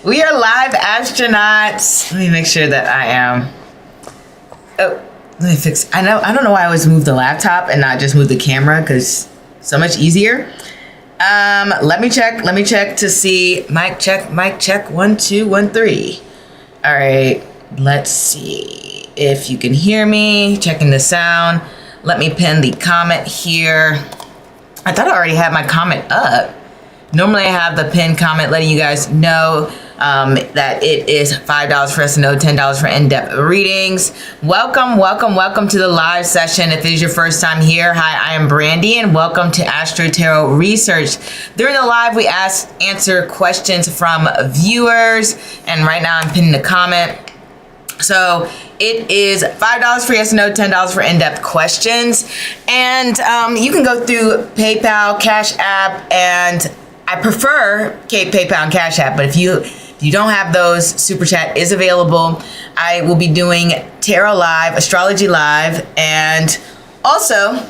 We are live, astronauts. Let me make sure that I am. Oh, let me fix. I don't know why I always move the laptop and not just move the camera, because so much easier. Let me check to see. Mic check. 1 2 1 3. All right. Let's see if you can hear me. Checking the sound. Let me pin the comment here. I thought I already had my comment up. Normally I have the pinned comment letting you guys know that it is $5 for us to know, $10 for in-depth readings. Welcome to the live session. If it is your first time here, hi, I am Brandi, and welcome to AstroTarotResearch. During the live, we answer questions from viewers, and right now I'm pinning the comment. So it is $5 for yes, no, $10 for in-depth questions. And you can go through PayPal, CashApp, and I prefer PayPal and CashApp, but if you don't have those, Super Chat is available. I will be doing Tarot Live, Astrology Live, and also,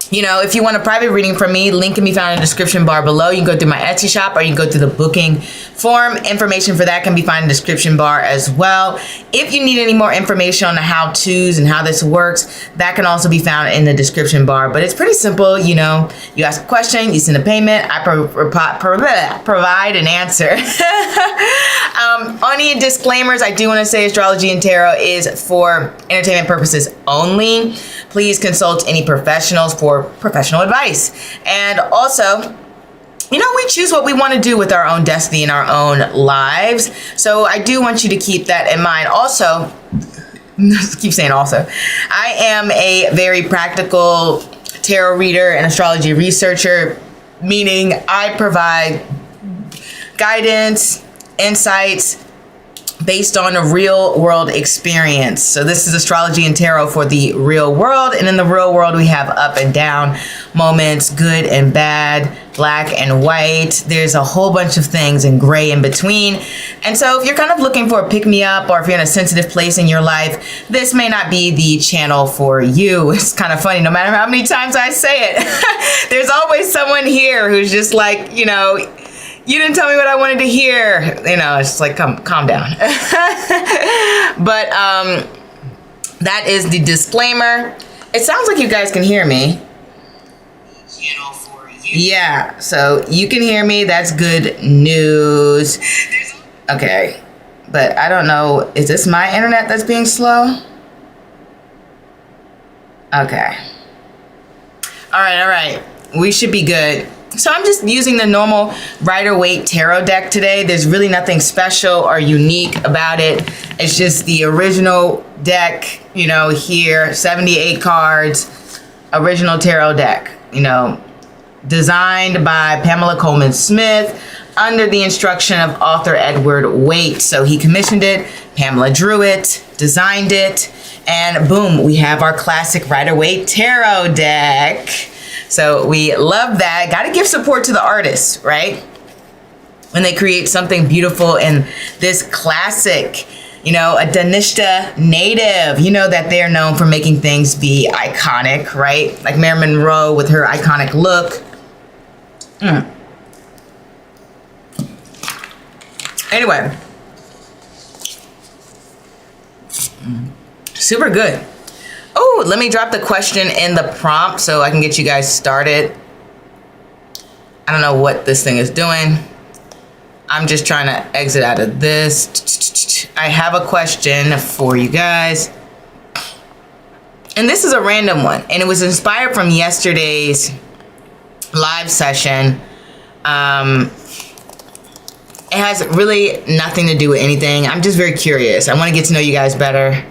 you know, if you want a private reading from me, link can be found in the description bar below. You can go through my Etsy shop, or you can go through the booking form. Information for that can be found in the description bar as well. If you need any more information on the how-tos and how this works, that can also be found in the description bar. But it's pretty simple, you know. You ask a question, you send a payment, I provide an answer. On any disclaimers, I do want to say astrology and tarot is for entertainment purposes only. Please consult any professionals for professional advice. And also, you know, we choose what we want to do with our own destiny and our own lives. So I do want you to keep that in mind. Also, keep saying also, I am a very practical tarot reader and astrology researcher, meaning I provide guidance, insights based on a real world experience. So this is astrology and tarot for the real world. And in the real world, we have up and down moments, good and bad, black and white. There's a whole bunch of things and gray in between. And so if you're kind of looking for a pick-me-up, or if you're in a sensitive place in your life, this may not be the channel for you. It's kind of funny, no matter how many times I say it, there's always someone here who's just like, you know, you didn't tell me what I wanted to hear. You know, it's just like, calm down. But that is the disclaimer. It sounds like you guys can hear me. Yeah, so you can hear me. That's good news. Okay, but I don't know. Is this my internet that's being slow? Okay. All right. We should be good. So I'm just using the normal Rider-Waite tarot deck today. There's really nothing special or unique about it. It's just the original deck, you know, here, 78 cards, original tarot deck, you know, designed by Pamela Coleman Smith under the instruction of author Edward Waite. So he commissioned it, Pamela drew it, designed it, and boom, we have our classic Rider-Waite tarot deck. So we love that. Got to give support to the artists, right? When they create something beautiful in this classic, you know, a Danishta native, you know that they're known for making things be iconic, right? Like Marilyn Monroe with her iconic look. Anyway. Super good. Oh, let me drop the question in the prompt so I can get you guys started. I don't know what this thing is doing. I'm just trying to exit out of this. I have a question for you guys. And this is a random one. And it was inspired from yesterday's live session. It has really nothing to do with anything. I'm just very curious. I want to get to know you guys better.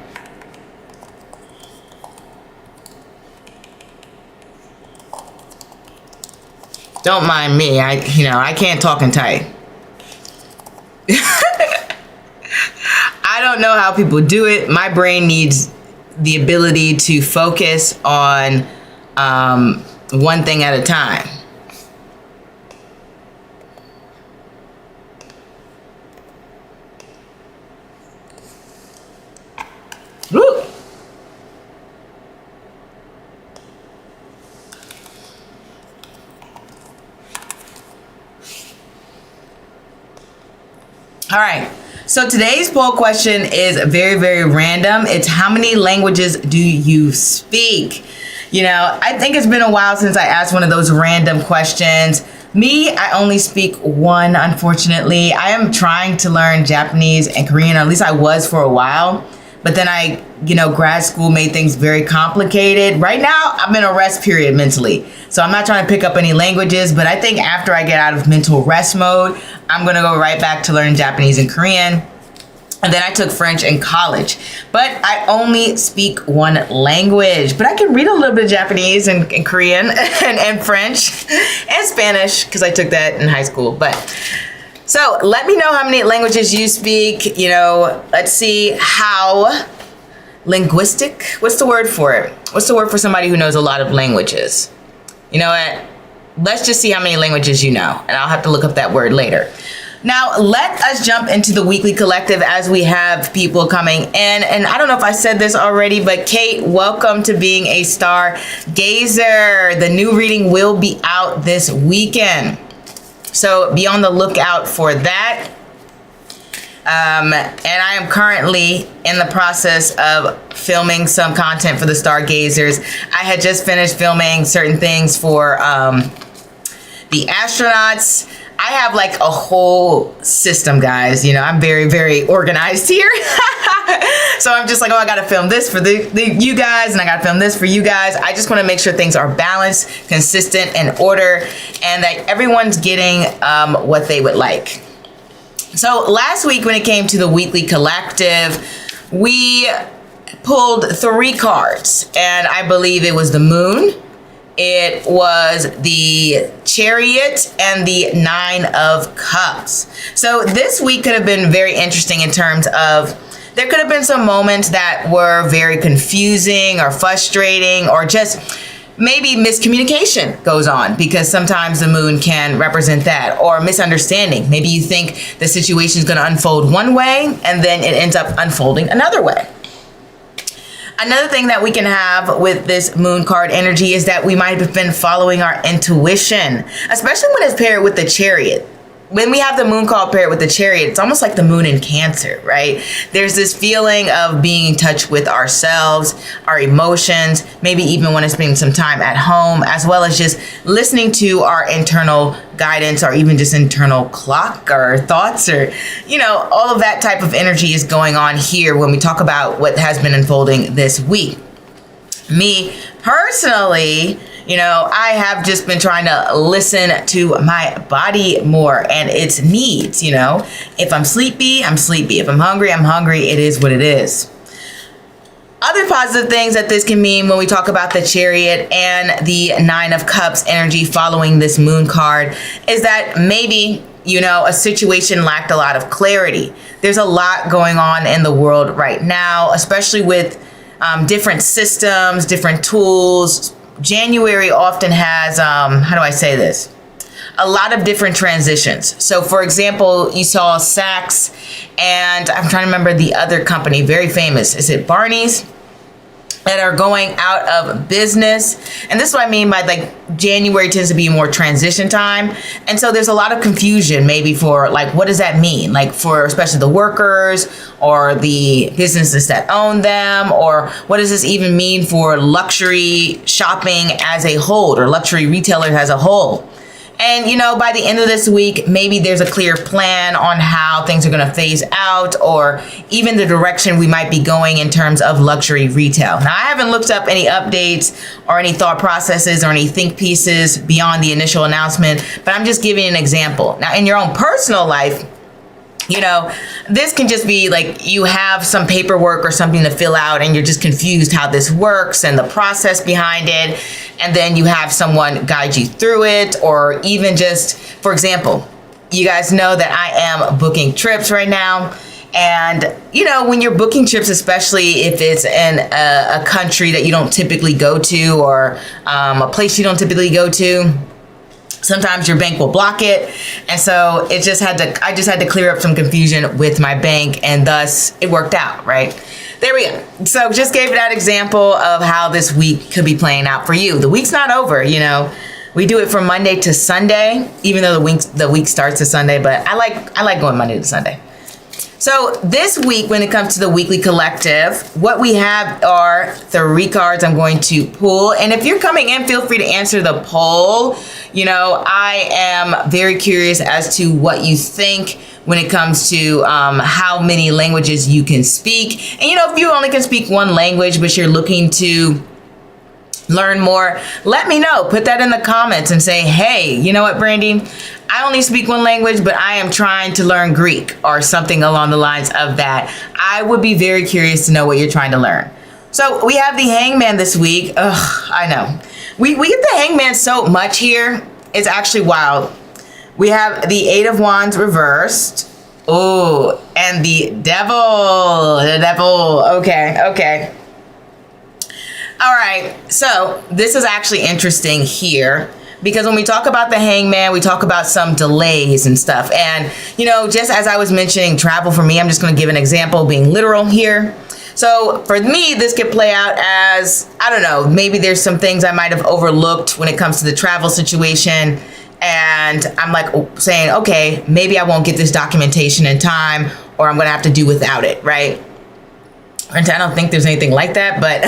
Don't mind me. I can't talk and type. I don't know how people do it. My brain needs the ability to focus on one thing at a time. Woo! All right. So today's poll question is very, very random. It's how many languages do you speak? You know, I think it's been a while since I asked one of those random questions. Me, I only speak one, unfortunately. I am trying to learn Japanese and Korean, or at least I was for a while. But then grad school made things very complicated. Right now, I'm in a rest period mentally. So I'm not trying to pick up any languages, but I think after I get out of mental rest mode, I'm gonna go right back to learn Japanese and Korean. And then I took French in college. But I only speak one language. But I can read a little bit of Japanese and Korean and French and Spanish, because I took that in high school. So let me know how many languages you speak. Let's see how linguistic. What's the word for it? What's the word for somebody who knows a lot of languages? You know what? Let's just see how many languages you know. And I'll have to look up that word later. Now, let us jump into the weekly collective as we have people coming in. And I don't know if I said this already, but Kate, welcome to being a stargazer. The new reading will be out this weekend. So be on the lookout for that. And I am currently in the process of filming some content for the Stargazers. I had just finished filming certain things for the astronauts. I have like a whole system, guys. I'm very, very organized here. So I'm just like, I got to film this for you guys, and I got to film this for you guys. I just want to make sure things are balanced, consistent, and order, and that everyone's getting what they would like. So last week when it came to the weekly collective, we pulled 3 cards, and I believe it was the Moon, it was the Chariot, and the 9 of Cups. So this week could have been very interesting in terms of there could have been some moments that were very confusing or frustrating, or just maybe miscommunication goes on, because sometimes the Moon can represent that, or misunderstanding. Maybe you think the situation is going to unfold one way and then it ends up unfolding another way. Another thing that we can have with this Moon card energy is that we might have been following our intuition, especially when it's paired with the Chariot. When we have the Moon card paired with the Chariot, it's almost like the Moon in Cancer, right? There's this feeling of being in touch with ourselves, our emotions, maybe even want to spend some time at home, as well as just listening to our internal guidance, or even just internal clock or thoughts, or, all of that type of energy is going on here when we talk about what has been unfolding this week. Me personally, I have just been trying to listen to my body more and its needs. If I'm sleepy, I'm sleepy. If I'm hungry, I'm hungry. It is what it is. Other positive things that this can mean when we talk about the Chariot and the 9 of Cups energy following this Moon card is that maybe, a situation lacked a lot of clarity. There's a lot going on in the world right now, especially with different systems, different tools. January often has, how do I say this? A lot of different transitions. So for example, you saw Saks, and I'm trying to remember the other company, very famous. Is it Barney's? That are going out of business. And this is what I mean by January tends to be more transition time. And so there's a lot of confusion maybe for what does that mean? For especially the workers or the businesses that own them, or what does this even mean for luxury shopping as a whole, or luxury retailers as a whole? And, by the end of this week, maybe there's a clear plan on how things are going to phase out, or even the direction we might be going in terms of luxury retail. Now, I haven't looked up any updates or any thought processes or any think pieces beyond the initial announcement, but I'm just giving an example. Now, in your own personal life, this can just be you have some paperwork or something to fill out and you're just confused how this works and the process behind it. And then you have someone guide you through it, or even just, for example, you guys know that I am booking trips right now. And, when you're booking trips, especially if it's in a country that you don't typically go to, or a place you don't typically go to, sometimes your bank will block it. And so I just had to clear up some confusion with my bank, and thus it worked out, right? There we go. So just gave that example of how this week could be playing out for you. The week's not over, We do it from Monday to Sunday, even though the week starts to Sunday, but I like going Monday to Sunday. So this week, when it comes to the weekly collective, what we have are 3 cards I'm going to pull. And if you're coming in, feel free to answer the poll. You know, I am very curious as to what you think when it comes to how many languages you can speak. And, you know, if you only can speak one language, but you're looking to learn more, let me know. Put that in the comments and say, hey, you know what, Brandi? I only speak one language, but I am trying to learn Greek or something along the lines of that. I would be very curious to know what you're trying to learn. So we have the Hangman this week. Ugh, I know. We get the Hangman so much here. It's actually wild. We have the 8 of Wands reversed. Oh, and the Devil. The Devil. Okay. All right, so this is actually interesting here because when we talk about the Hangman, we talk about some delays and stuff. And, you know, just as I was mentioning travel for me, I'm just going to give an example being literal here. So for me, this could play out as, I don't know, maybe there's some things I might have overlooked when it comes to the travel situation. And I'm like saying, okay, maybe I won't get this documentation in time, or I'm going to have to do without it, right? And I don't think there's anything like that, but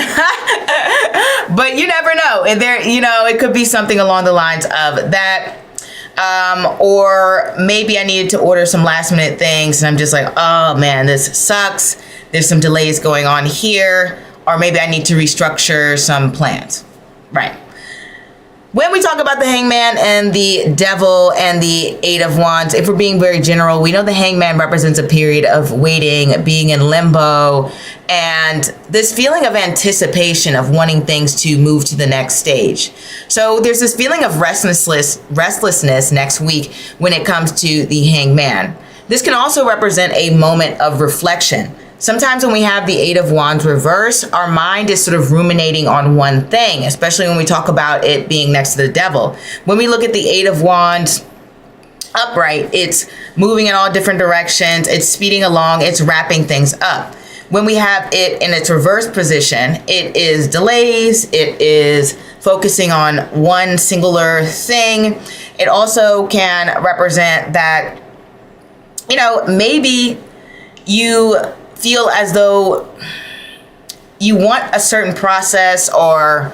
you never know. And there, you know, it could be something along the lines of that. Or maybe I needed to order some last minute things and I'm just like, oh man, this sucks. There's some delays going on here. Or maybe I need to restructure some plans, right? When we talk about the Hangman and the Devil and the 8 of Wands, if we're being very general, we know the Hangman represents a period of waiting, being in limbo, and this feeling of anticipation of wanting things to move to the next stage. So there's this feeling of restlessness next week when it comes to the Hangman. This can also represent a moment of reflection. Sometimes when we have the 8 of Wands reverse, our mind is sort of ruminating on one thing, especially when we talk about it being next to the Devil. When we look at the 8 of Wands upright, it's moving in all different directions, it's speeding along, it's wrapping things up. When we have it in its reverse position, it is delays, it is focusing on one singular thing. It also can represent that, you know, maybe you feel as though you want a certain process or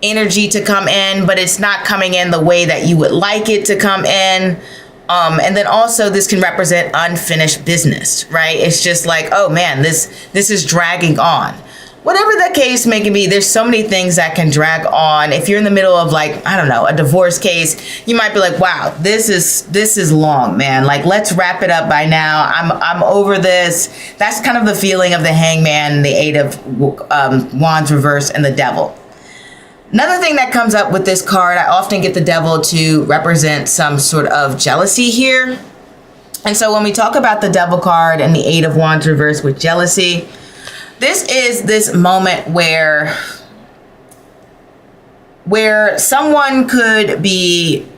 energy to come in, but it's not coming in the way that you would like it to come in. And then also this can represent unfinished business, right? It's just like, oh man, this is dragging on. Whatever the case may be, there's so many things that can drag on. If you're in the middle of like, I don't know, a divorce case, you might be like, wow, this is long, man. Like, let's wrap it up by now. I'm over this. That's kind of the feeling of the Hangman, the 8 of Wands reverse, and the Devil. Another thing that comes up with this card, I often get the Devil to represent some sort of jealousy here. And so when we talk about the Devil card and the 8 of Wands reverse with jealousy, this is this moment where someone could be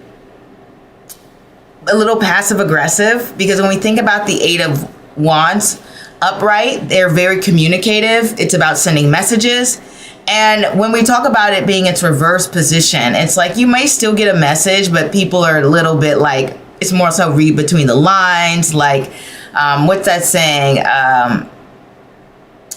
a little passive aggressive, because when we think about the 8 of Wands upright, they're very communicative. It's about sending messages. And when we talk about it being its reverse position, it's like you may still get a message, but people are a little bit like, it's more so read between the lines. Like, what's that saying?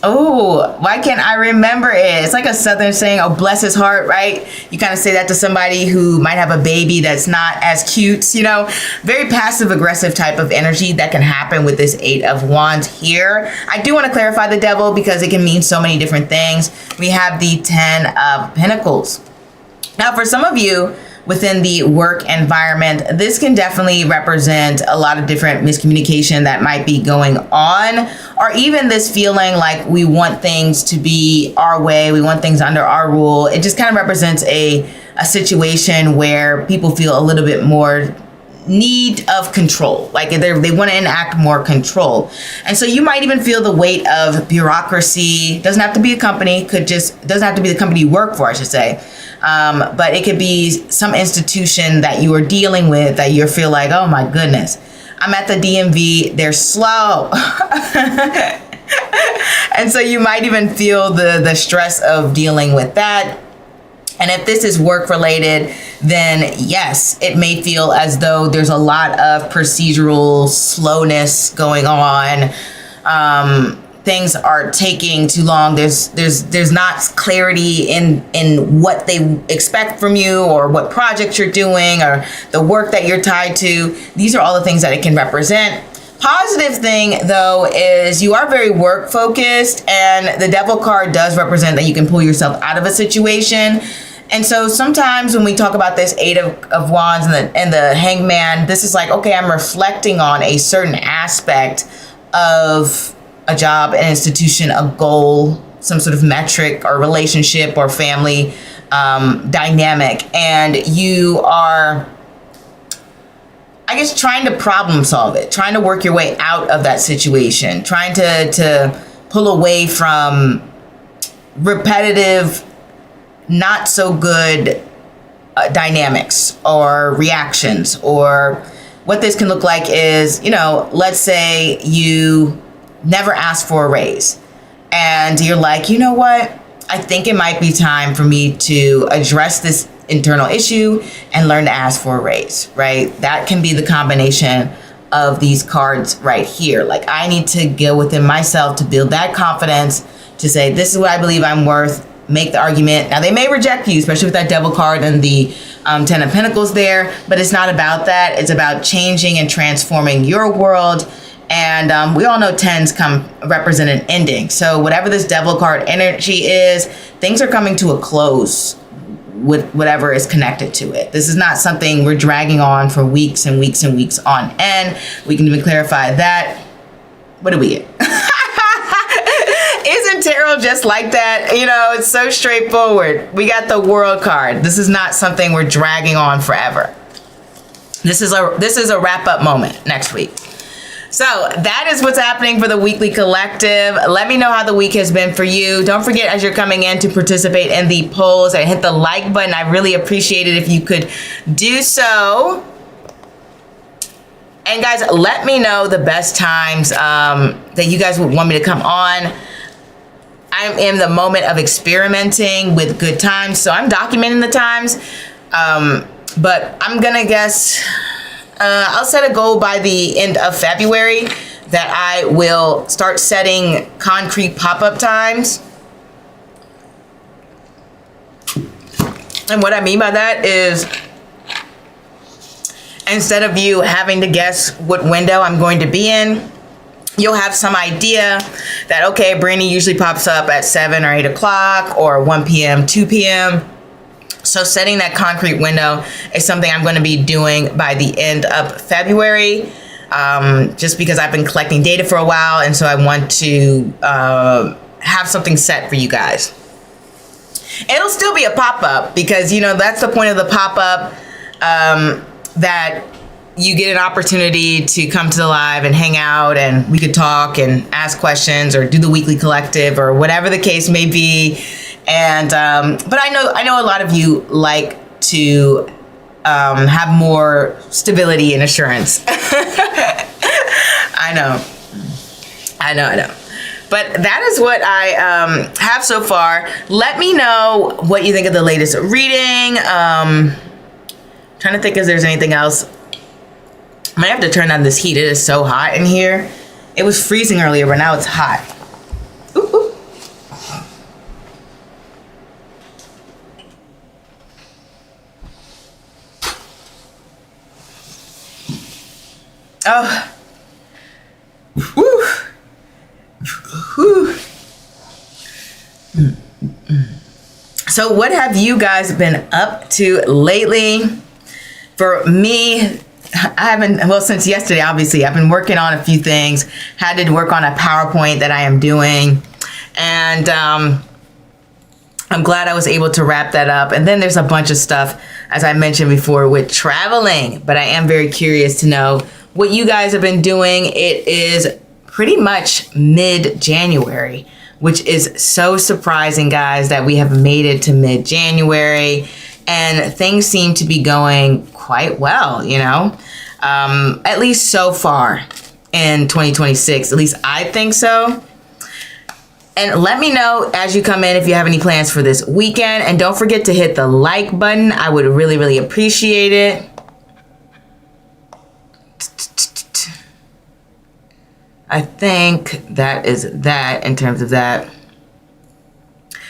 Oh, why can't I remember it? It's like a Southern saying, oh, bless his heart, right? You kind of say that to somebody who might have a baby that's not as cute, you know, very passive aggressive type of energy that can happen with this 8 of Wands here. I do want to clarify the Devil because it can mean so many different things. We have the 10 of Pentacles. Now, for some of you, within the work environment, this can definitely represent a lot of different miscommunication that might be going on, or even this feeling like we want things to be our way, we want things under our rule. It just kind of represents a situation where people feel a little bit more need of control, like they want to enact more control. And so you might even feel the weight of bureaucracy. Doesn't have to be a company, doesn't have to be the company you work for, I should say. But it could be some institution that you are dealing with that you feel like, oh my goodness, I'm at the DMV, they're slow. And so you might even feel the stress of dealing with that. And if this is work related, then yes, it may feel as though there's a lot of procedural slowness going on. things are taking too long. There's not clarity in what they expect from you, or what projects you're doing, or the work that you're tied to. These are all the things that it can represent. Positive thing though is you are very work focused, and the Devil card does represent that you can pull yourself out of a situation. And so sometimes when we talk about this Eight of Wands and the Hangman, this is like, okay, I'm reflecting on a certain aspect of a job, an institution, a goal, some sort of metric or relationship or family dynamic. And you are, I guess, trying to problem solve it, trying to work your way out of that situation, trying to pull away from repetitive, not so good dynamics or reactions. Or what this can look like is, you know, let's say you never asked for a raise and you're like, you know what, I think it might be time for me to address this internal issue and learn to ask for a raise, right? That can be the combination of these cards right here. Like, I need to go within myself to build that confidence to say, this is what I believe I'm worth, make the argument. Now, they may reject you, especially with that Devil card and the Ten of Pentacles there, but it's not about that. It's about changing and transforming your world. And we all know tens come represent an ending. So whatever this Devil card energy is, things are coming to a close with whatever is connected to it. This is not something we're dragging on for weeks and weeks and weeks on end. We can even clarify that. What do we get? Isn't tarot just like that? You know, it's so straightforward. We got the World card. This is not something we're dragging on forever. This is a wrap-up moment next week. So that is what's happening for the weekly collective. Let me know how the week has been for you. Don't forget, as you're coming in, to participate in the polls and hit the like button. I really appreciate it if you could do so. And guys, let me know the best times that you guys would want me to come on. I'm in the moment of experimenting with good times, so I'm documenting the times. But I'm gonna guess, I'll set a goal by the end of February that I will start setting concrete pop-up times. And what I mean by that is, instead of you having to guess what window I'm going to be in, you'll have some idea that, okay, Brandi usually pops up at 7 or 8 o'clock or 1 p.m., 2 p.m. So setting that concrete window is something I'm going to be doing by the end of February, just because I've been collecting data for a while. And so I want to have something set for you guys. It'll still be a pop-up because, you know, that's the point of the pop-up, that you get an opportunity to come to the live and hang out, and we could talk and ask questions or do the weekly collective or whatever the case may be. And but I know a lot of you like to have more stability and assurance. I know. But that is what I have so far. Let me know what you think of the latest reading. Trying to think if there's anything else. I might have to turn on this heat. It is so hot in here. It was freezing earlier, but now it's hot. Ooh, ooh. Oh. Woo. Woo. So what have you guys been up to lately? For me, I haven't, well, since yesterday, obviously, I've been working on a few things. Had to work on a PowerPoint that I am doing. And I'm glad I was able to wrap that up. And then there's a bunch of stuff, as I mentioned before, with traveling. But I am very curious to know what you guys have been doing. It is pretty much mid-January, which is so surprising, guys, that we have made it to mid-January. And things seem to be going quite well, you know, at least so far in 2026. At least I think so. And let me know as you come in if you have any plans for this weekend. And don't forget to hit the like button. I would really, really appreciate it. I think that is that in terms of that.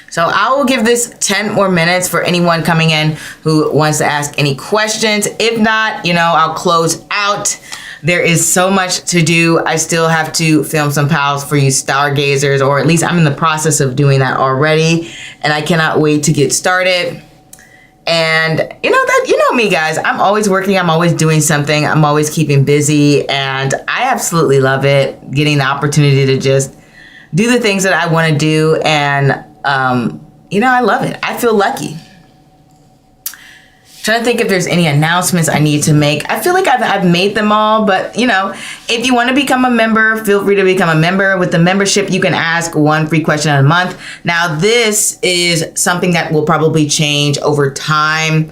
So I will give this 10 more minutes for anyone coming in who wants to ask any questions. If not, I'll close out. There is so much to do. I still have to film some pals for you stargazers, or at least I'm in the process of doing that already. And I cannot wait to get started. And you know me, guys, I'm always working. I'm always doing something. I'm always keeping busy. And I absolutely love it, getting the opportunity to just do the things that I want to do. And I love it. I feel lucky. Trying to think if there's any announcements I need to make. I feel like I've made them all, but if you want to become a member, feel free to become a member. With the membership, you can ask one free question a month. Now, this is something that will probably change over time,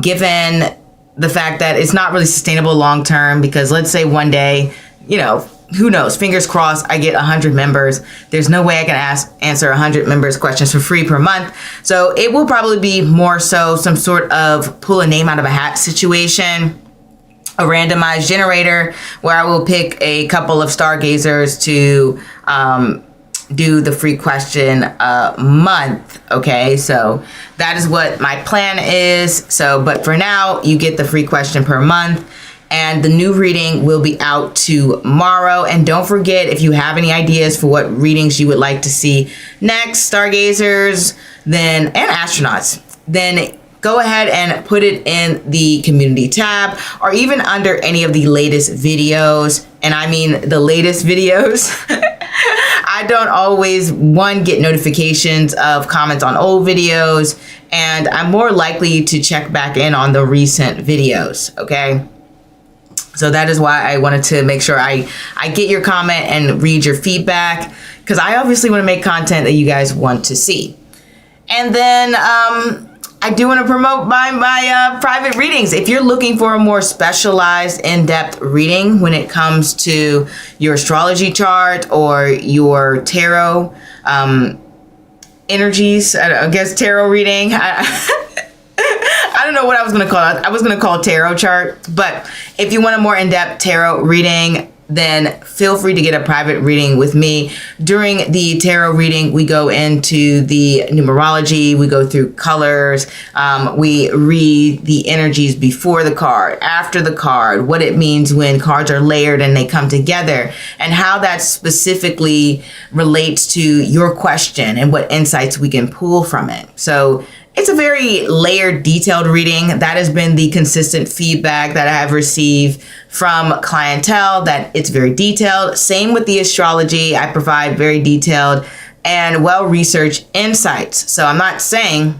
given the fact that it's not really sustainable long term, because let's say one day, who knows, fingers crossed, I get 100 members. There's no way I can answer 100 members' questions for free per month. So it will probably be more so some sort of pull a name out of a hat situation, a randomized generator where I will pick a couple of stargazers to do the free question a month. Okay, so that is what my plan is. But for now, you get the free question per month. And the new reading will be out tomorrow. And don't forget, if you have any ideas for what readings you would like to see next, stargazers, and astronauts, then go ahead and put it in the community tab, or even under any of the latest videos. And I mean the latest videos. I don't always, get notifications of comments on old videos, and I'm more likely to check back in on the recent videos, okay? So that is why I wanted to make sure I get your comment and read your feedback, because I obviously want to make content that you guys want to see. And then I do want to promote my private readings. If you're looking for a more specialized, in-depth reading when it comes to your astrology chart or your tarot energies, I guess tarot reading. I don't know what I was going to call it. I was going to call tarot chart. But if you want a more in-depth tarot reading, then feel free to get a private reading with me. During the tarot reading, we go into the numerology, we go through colors, we read the energies before the card, after the card, what it means when cards are layered and they come together, and how that specifically relates to your question and what insights we can pull from it. So it's a very layered, detailed reading. That has been the consistent feedback that I have received from clientele, that it's very detailed. Same with the astrology. I provide very detailed and well-researched insights. So I'm not saying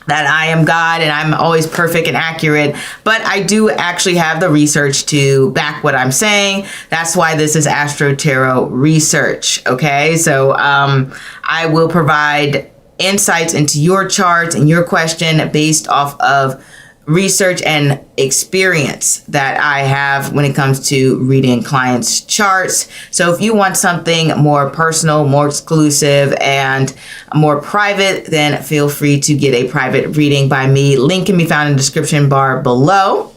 that I am God and I'm always perfect and accurate, but I do actually have the research to back what I'm saying. That's why this is AstroTarotResearch, okay? So I will provide insights into your charts and your question based off of research and experience that I have when it comes to reading clients' charts. So if you want something more personal, more exclusive, and more private, then feel free to get a private reading by me. Link can be found in the description bar below.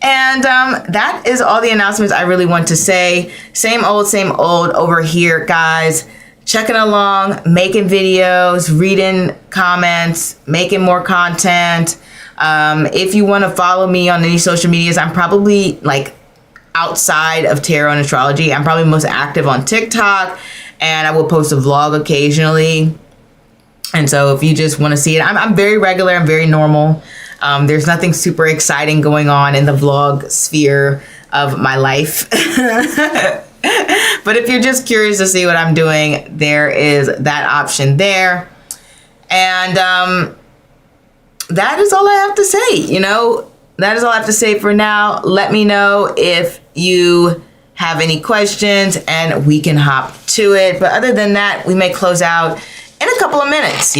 And that is all the announcements I really want to say. Same old over here, guys. Checking along, making videos, reading comments, making more content. If you want to follow me on any social medias, I'm probably outside of tarot and astrology. I'm probably most active on TikTok, and I will post a vlog occasionally. And so if you just want to see it, I'm very regular. I'm very normal. There's nothing super exciting going on in the vlog sphere of my life. But if you're just curious to see what I'm doing, there is that option there. And that is all I have to say. That is all I have to say for now. Let me know if you have any questions and we can hop to it. But other than that, we may close out in a couple of minutes,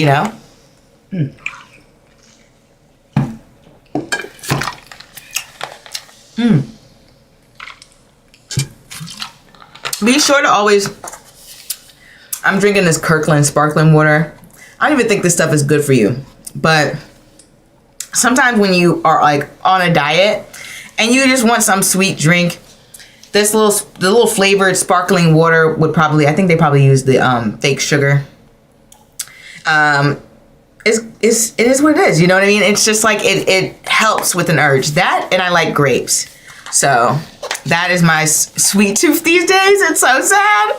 Be sure to always, I'm drinking this Kirkland sparkling water. I don't even think this stuff is good for you, but sometimes when you are on a diet and you just want some sweet drink, the little flavored sparkling water would probably, I think they probably use the fake sugar. It is what it is, you know what I mean? It's just like it helps with an urge. That, and I like grapes. So that is my sweet tooth these days. It's so sad.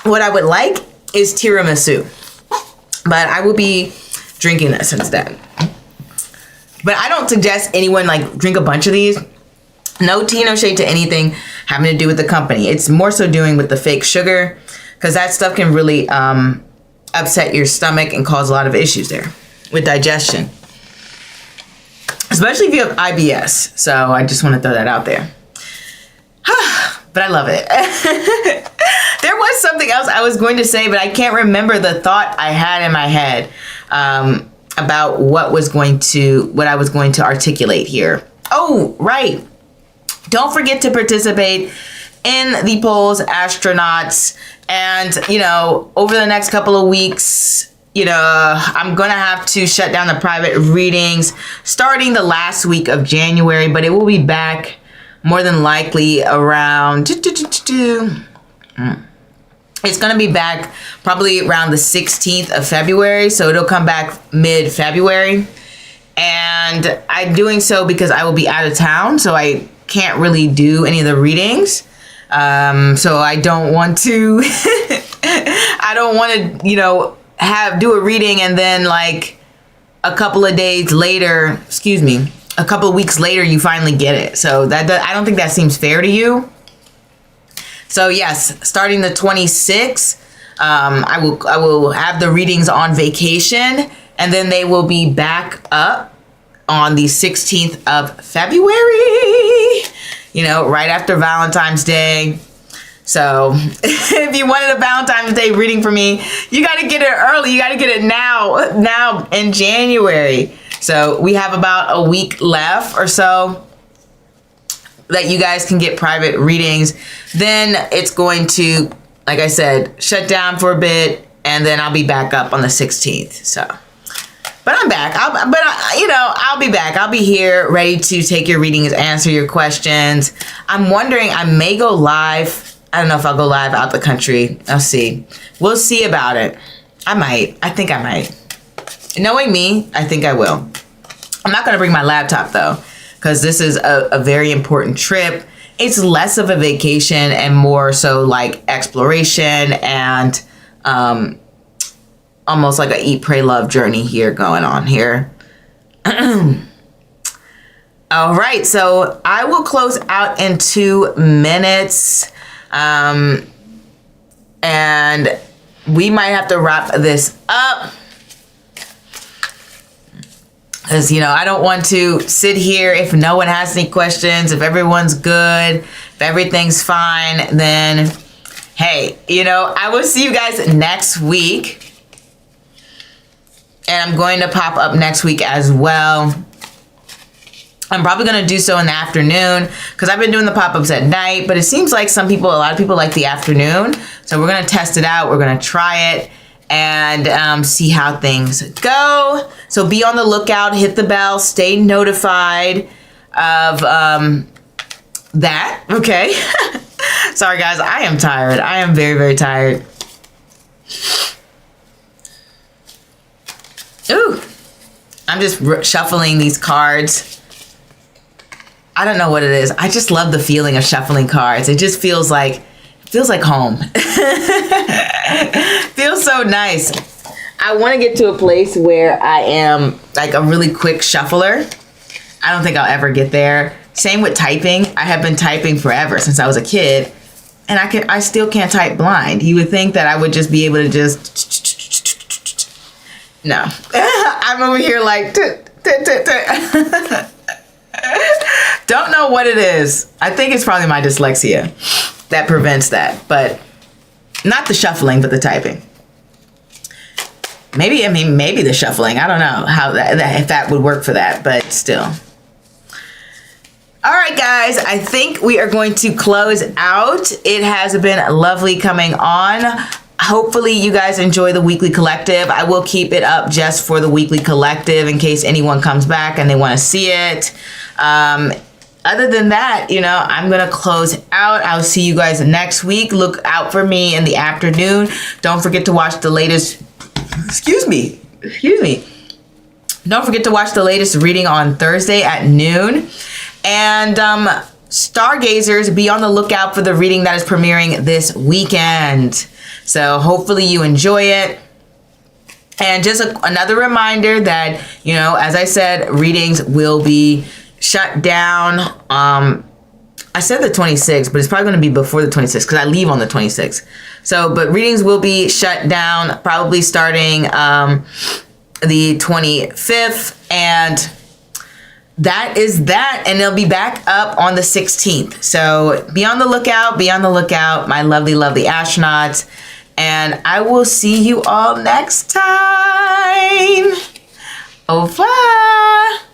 What I would like is tiramisu, but I will be drinking this instead. But I don't suggest anyone like drink a bunch of these. No tea, no shade to anything having to do with the company. It's more so doing with the fake sugar, because that stuff can really upset your stomach and cause a lot of issues there with digestion, especially if you have IBS. So I just want to throw that out there. But I love it. There was something else I was going to say, but I can't remember the thought I had in my head about what I was going to articulate here. Oh, right. Don't forget to participate in the polls, astronauts. And, you know, over the next couple of weeks, you know, I'm going to have to shut down the private readings starting the last week of January, but it will be back more than likely around, it's going to be back probably around the 16th of February. So it'll come back mid-February. And I'm doing so because I will be out of town. So I can't really do any of the readings. So I don't want to, you know, do a reading and then like a couple of weeks later, you finally get it. So I don't think that seems fair to you. So yes, starting the 26th, I will have the readings on vacation, and then they will be back up on the 16th of February, you know, right after Valentine's Day. So if you wanted a Valentine's Day reading for me, you got to get it early. You got to get it now in January. So we have about a week left or so that you guys can get private readings. Then it's going to, like I said, shut down for a bit, and then I'll be back up on the 16th. So, but I'm back. I'll be back. I'll be here ready to take your readings, answer your questions. I'm wondering, I may go live. I don't know if I'll go live out the country. I'll see. We'll see about it. I might. I think I might. Knowing me, I think I will. I'm not going to bring my laptop though, because this is a very important trip. It's less of a vacation and more so like exploration and almost like a eat, pray, love journey here going on here. All right, so I will close out in 2 minutes. And we might have to wrap this up. Because, you know, I don't want to sit here if no one has any questions, if everyone's good, if everything's fine, then, hey, you know, I will see you guys next week. And I'm going to pop up next week as well. I'm probably going to do so in the afternoon because I've been doing the pop-ups at night, but it seems like a lot of people like the afternoon. So we're going to test it out. We're going to try it and see how things go. So be on the lookout, hit the bell, stay notified of that. Okay. Sorry guys, I am tired. I am very, very tired. Ooh, I'm just shuffling these cards. I don't know what it is. I just love the feeling of shuffling cards. It just feels like home. Feels so nice. I want to get to a place where I am like a really quick shuffler. I don't think I'll ever get there. Same with typing. I have been typing forever since I was a kid, and I still can't type blind. You would think that I would just be able to just no. I'm over here like don't know what it is. I think it's probably my dyslexia that prevents that, but not the shuffling, but the typing. Maybe the shuffling. I don't know how if that would work for that, but still. All right, guys, I think we are going to close out. It has been lovely coming on. hopefully you guys enjoy the weekly collective. I will keep it up just for the weekly collective in case anyone comes back and they want to see it. Other than that, you know, I'm going to close out. I'll see you guys next week. Look out for me in the afternoon. Don't forget to watch the latest, excuse me. Don't forget to watch the latest reading on Thursday at noon. And stargazers, be on the lookout for the reading that is premiering this weekend. So hopefully you enjoy it. And just another reminder that, you know, as I said, readings will be shut down. I said the 26th, but it's probably going to be before the 26th because I leave on the 26th. So, but readings will be shut down probably starting the 25th, and that is that. And they'll be back up on the 16th. So be on the lookout, my lovely, lovely astronauts. And I will see you all next time. Au revoir.